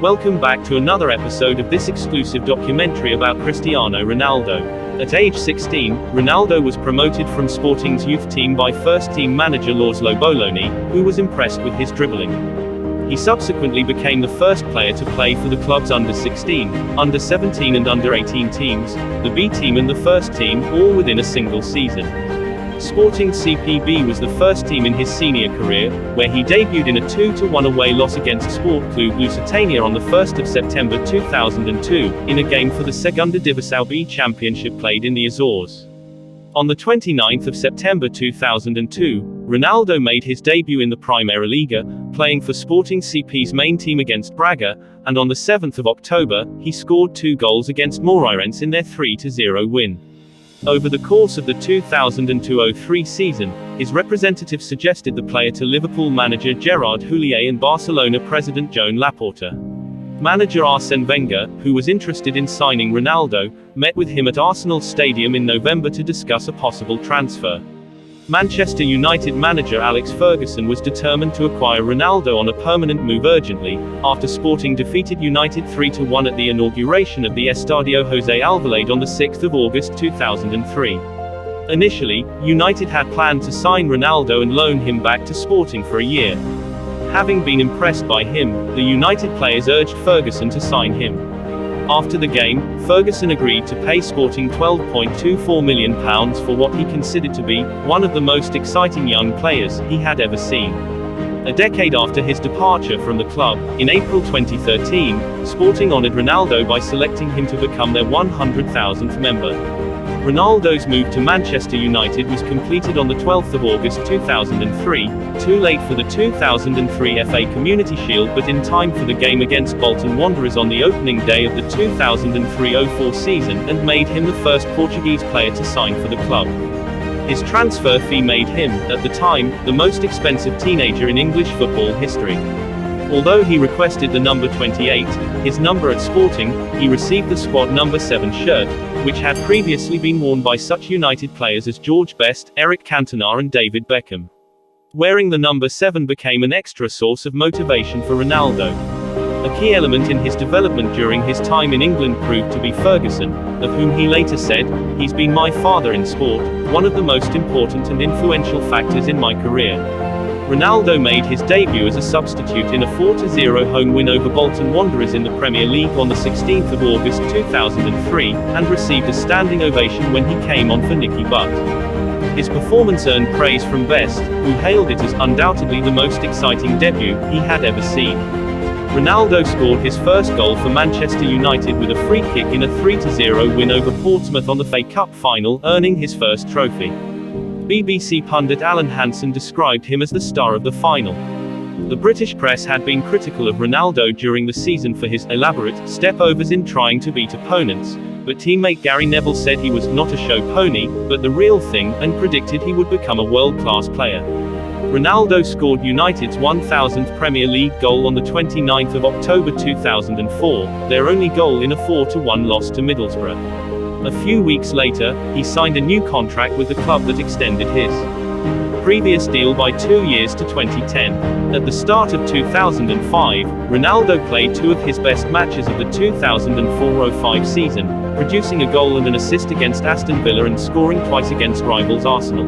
Welcome back to another episode of this exclusive documentary about Cristiano Ronaldo. At age 16, Ronaldo was promoted from Sporting's youth team by first-team manager Laszlo Bologna, who was impressed with his dribbling. He subsequently became the first player to play for the club's under-16, under-17 and under-18 teams, the B team and the first team, all within a single season. Sporting CPB was the first team in his senior career, where he debuted in a 2-1 away loss against Sport Club Lusitania on the 1st of September 2002, in a game for the Segunda Divisão B Championship played in the Azores. On the 29th of September 2002, Ronaldo made his debut in the Primeira Liga, playing for Sporting CP's main team against Braga, and on the 7th of October, he scored 2 goals against Moreirense in their 3-0 win. Over the course of the 2002-03 season, his representatives suggested the player to Liverpool manager Gerard Houllier and Barcelona president Joan Laporta. Manager Arsène Wenger, who was interested in signing Ronaldo, met with him at Arsenal Stadium in November to discuss a possible transfer. Manchester United manager Alex Ferguson was determined to acquire Ronaldo on a permanent move urgently, after Sporting defeated United 3-1 at the inauguration of the Estadio José Alvalade on the 6th of August 2003. Initially, United had planned to sign Ronaldo and loan him back to Sporting for a year. Having been impressed by him, the United players urged Ferguson to sign him. After the game, Ferguson agreed to pay Sporting £12.24 million for what he considered to be one of the most exciting young players he had ever seen. A decade after his departure from the club, in April 2013, Sporting honored Ronaldo by selecting him to become their 100,000th member. Ronaldo's move to Manchester United was completed on the 12th of August 2003, too late for the 2003 FA Community Shield but in time for the game against Bolton Wanderers on the opening day of the 2003-04 season, and made him the first Portuguese player to sign for the club. His transfer fee made him, at the time, the most expensive teenager in English football history. Although he requested the number 28, his number at Sporting, he received the squad number 7 shirt, which had previously been worn by such United players as George Best, Eric Cantona and David Beckham. Wearing the number 7 became an extra source of motivation for Ronaldo. A key element in his development during his time in England proved to be Ferguson, of whom he later said, "He's been my father in sport, one of the most important and influential factors in my career." Ronaldo made his debut as a substitute in a 4-0 home win over Bolton Wanderers in the Premier League on the 16th of August 2003, and received a standing ovation when he came on for Nicky Butt. His performance earned praise from Best, who hailed it as undoubtedly the most exciting debut he had ever seen. Ronaldo scored his first goal for Manchester United with a free kick in a 3-0 win over Portsmouth on the FA Cup final, earning his first trophy. BBC pundit Alan Hansen described him as the star of the final. The British press had been critical of Ronaldo during the season for his elaborate step-overs in trying to beat opponents, but teammate Gary Neville said he was not a show pony, but the real thing, and predicted he would become a world-class player. Ronaldo scored United's 1,000th Premier League goal on the 29th of October 2004, their only goal in a 4-1 loss to Middlesbrough. A few weeks later, he signed a new contract with the club that extended his previous deal by 2 years to 2010. At the start of 2005, Ronaldo played 2 of his best matches of the 2004-05 season, producing a goal and an assist against Aston Villa and scoring twice against rivals Arsenal.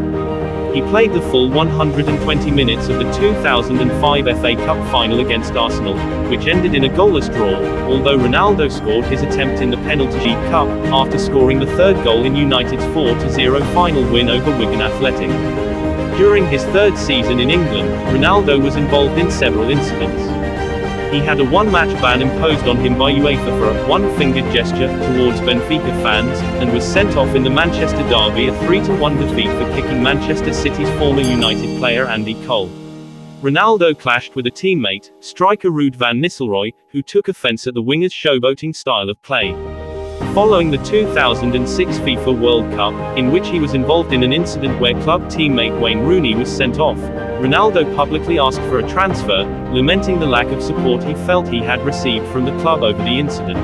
He played the full 120 minutes of the 2005 FA Cup final against Arsenal, which ended in a goalless draw, although Ronaldo scored his attempt in the Penalty Cup, after scoring the 3rd goal in United's 4-0 final win over Wigan Athletic. During his 3rd season in England, Ronaldo was involved in several incidents. He had a 1-match ban imposed on him by UEFA for a one-fingered gesture towards Benfica fans, and was sent off in the Manchester derby, a 3-1 defeat for kicking Manchester City's former United player Andy Cole. Ronaldo clashed with a teammate, striker Ruud van Nistelrooy, who took offence at the winger's showboating style of play. Following the 2006 FIFA World Cup, in which he was involved in an incident where club teammate Wayne Rooney was sent off, Ronaldo publicly asked for a transfer, lamenting the lack of support he felt he had received from the club over the incident.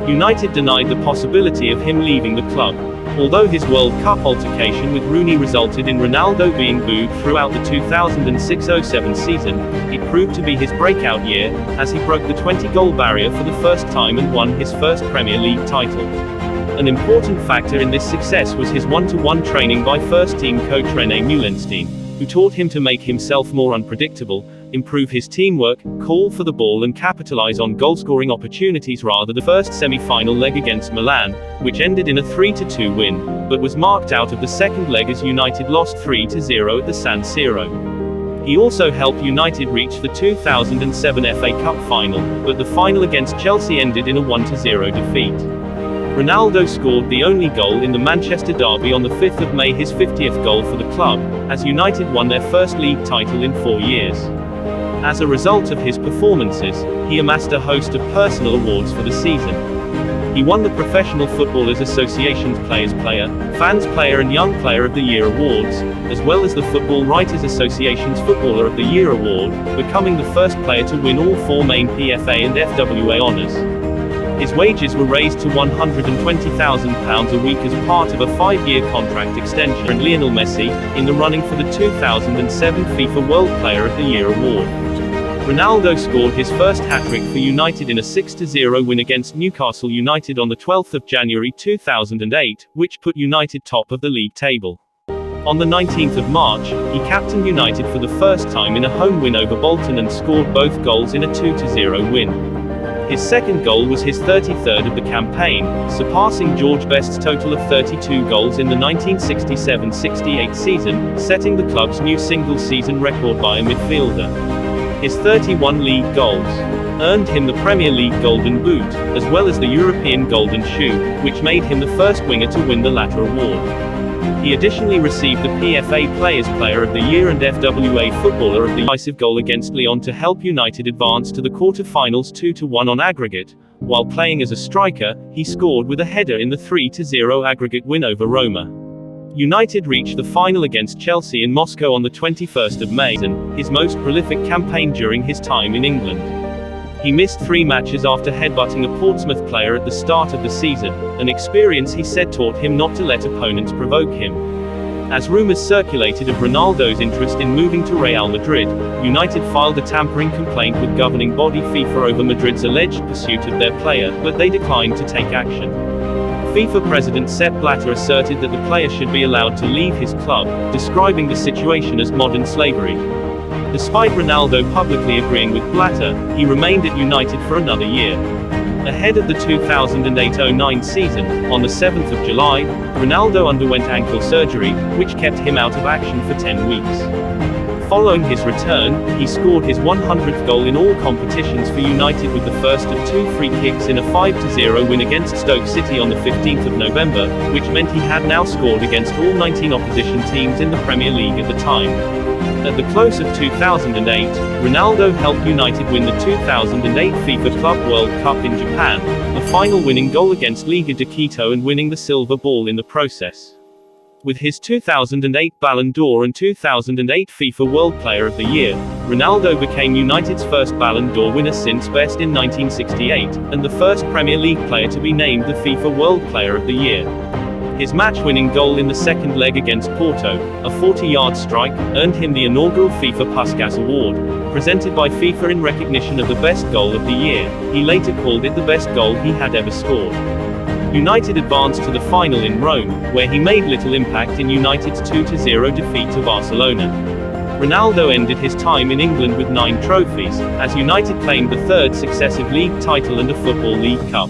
United denied the possibility of him leaving the club. Although his World Cup altercation with Rooney resulted in Ronaldo being booed throughout the 2006-07 season, it proved to be his breakout year, as he broke the 20-goal barrier for the first time and won his first Premier League title. An important factor in this success was his one-to-one training by first-team coach René Meulenstein, who taught him to make himself more unpredictable, improve his teamwork, call for the ball and capitalize on goal-scoring opportunities. Rather, the first semi-final leg against Milan, which ended in a 3-2 win, but was marked out of the second leg as United lost 3-0 at the San Siro. He also helped United reach the 2007 FA Cup final, but the final against Chelsea ended in a 1-0 defeat. Ronaldo scored the only goal in the Manchester derby on the 5th of May, his 50th goal for the club, as United won their first league title in 4 years. As a result of his performances, he amassed a host of personal awards for the season. He won the Professional Footballers Association's Players Player, Fans Player and Young Player of the Year awards, as well as the Football Writers Association's Footballer of the Year award, becoming the first player to win all 4 main PFA and FWA honours. His wages were raised to £120,000 a week as part of a 5-year contract extension, and Lionel Messi, in the running for the 2007 FIFA World Player of the Year award. Ronaldo scored his first hat-trick for United in a 6-0 win against Newcastle United on the 12th of January 2008, which put United top of the league table. On the 19th of March, he captained United for the first time in a home win over Bolton and scored both goals in a 2-0 win. His second goal was his 33rd of the campaign, surpassing George Best's total of 32 goals in the 1967-68 season, setting the club's new single-season record by a midfielder. His 31 league goals earned him the Premier League Golden Boot, as well as the European Golden Shoe, which made him the first winger to win the latter award. He additionally received the PFA Players Player of the Year and FWA Footballer of the Year. Decisive goal against Lyon to help United advance to the quarter-finals 2-1 on aggregate. While playing as a striker, he scored with a header in the 3-0 aggregate win over Roma. United reached the final against Chelsea in Moscow on the 21st of May, his most prolific campaign during his time in England. He missed 3 matches after headbutting a Portsmouth player at the start of the season, an experience he said taught him not to let opponents provoke him. As rumors circulated of Ronaldo's interest in moving to Real Madrid, United filed a tampering complaint with governing body FIFA over Madrid's alleged pursuit of their player, but they declined to take action. FIFA President Sepp Blatter asserted that the player should be allowed to leave his club, describing the situation as modern slavery. Despite Ronaldo publicly agreeing with Blatter, he remained at United for another year. Ahead of the 2008-09 season, on the 7th of July, Ronaldo underwent ankle surgery, which kept him out of action for 10 weeks. Following his return, he scored his 100th goal in all competitions for United with the first of 2 free kicks in a 5-0 win against Stoke City on the 15th of November, which meant he had now scored against all 19 opposition teams in the Premier League at the time. At the close of 2008, Ronaldo helped United win the 2008 FIFA Club World Cup in Japan, the final winning goal against Liga de Quito and winning the silver ball in the process. With his 2008 Ballon d'Or and 2008 FIFA World Player of the Year, Ronaldo became United's first Ballon d'Or winner since Best in 1968, and the first Premier League player to be named the FIFA World Player of the Year. His match-winning goal in the second leg against Porto, a 40-yard strike, earned him the inaugural FIFA Puskas Award, presented by FIFA in recognition of the best goal of the year. He later called it the best goal he had ever scored. United advanced to the final in Rome, where he made little impact in United's 2-0 defeat to Barcelona. Ronaldo ended his time in England with 9 trophies, as United claimed the 3rd successive league title and a Football League Cup.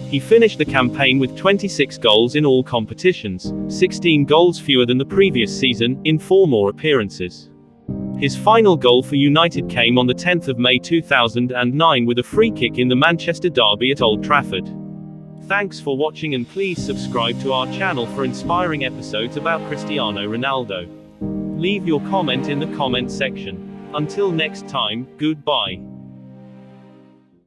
He finished the campaign with 26 goals in all competitions, 16 goals fewer than the previous season, in 4 more appearances. His final goal for United came on the 10th of May 2009 with a free kick in the Manchester derby at Old Trafford. Thanks for watching, and please subscribe to our channel for inspiring episodes about Cristiano Ronaldo. Leave your comment in the comment section. Until next time, goodbye.